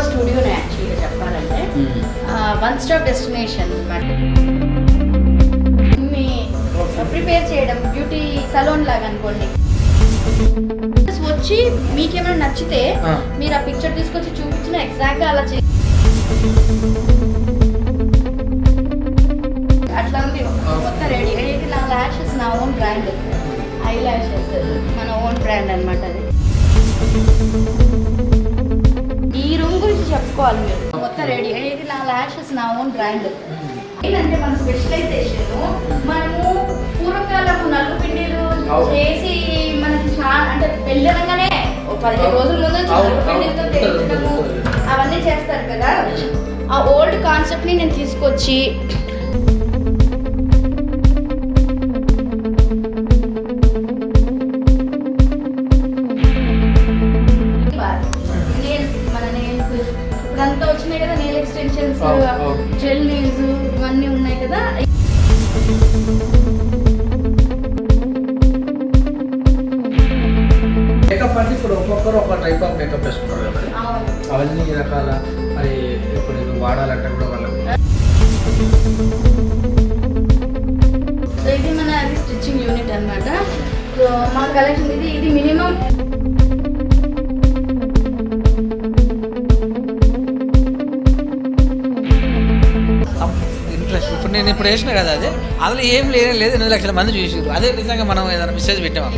స్టూడియోనే యాక్చువల్గా చెప్పాలంటే one stop destination మీ prepare చేయడం బ్యూటీ సలూన్ లాగా అనుకోండి. వచ్చి మీకేమైనా నచ్చితే మీరు ఆ పిక్చర్ తీసుకొచ్చి చూపించిన ఎగ్జాక్ట్గా అలా అట్లా ఉంది మొత్తం రెడీ. ఇది నా ల్యాషెస్ నా ఓన్ బ్రాండ్, ఐ ల్యాషెస్ మన ఓన్ బ్రాండ్ అనమాట. అది ఈ రూమ్ గురించి చెప్పుకోవాలి మీరు మొత్తం రెడీ. ఇది నా ల్యాషెస్ నా ఓన్ బ్రాండ్. ఏంటంటే మన స్పెషలైజేషన్ మనము పూర్వకాలము నలుగు పిండిలు చేసి మనకి అంటే పెళ్ళనగానే 15 రోజుల ముందు నలుగు పిండిలతో తెచ్చడము అవన్నీ చేస్తారు కదా. ఆ ఓల్డ్ కాన్సెప్ట్ని నేను తీసుకొచ్చి ఇప్పుడంతా వచ్చినాయి కదా నెయిల్ ఎక్స్టెన్షన్స్, జెల్ నెయిల్స్ ఇవన్నీ ఉన్నాయి కదా. మేకప్ అంటే ఇప్పుడు ఒక్కొక్కరు ఒక టైప్ ఆఫ్ మేకప్ వేసుకుంటారు కదా, అవన్నీ రకాల మరి ఇప్పుడు ఇది వాడాలంటే కూడా వాళ్ళకి. సో ఇది మన స్టిచ్చింగ్ యూనిట్ అనమాట. సో మా కలెక్షన్ ఇది మినిమం ఇప్పుడు నేను ఇప్పుడు వేసిన కదా అది అందులో ఏం లేదు 8 లక్షల మంది చూసారు. అదే నిజంగా మనం ఏదైనా మెసేజ్ పెట్టాము.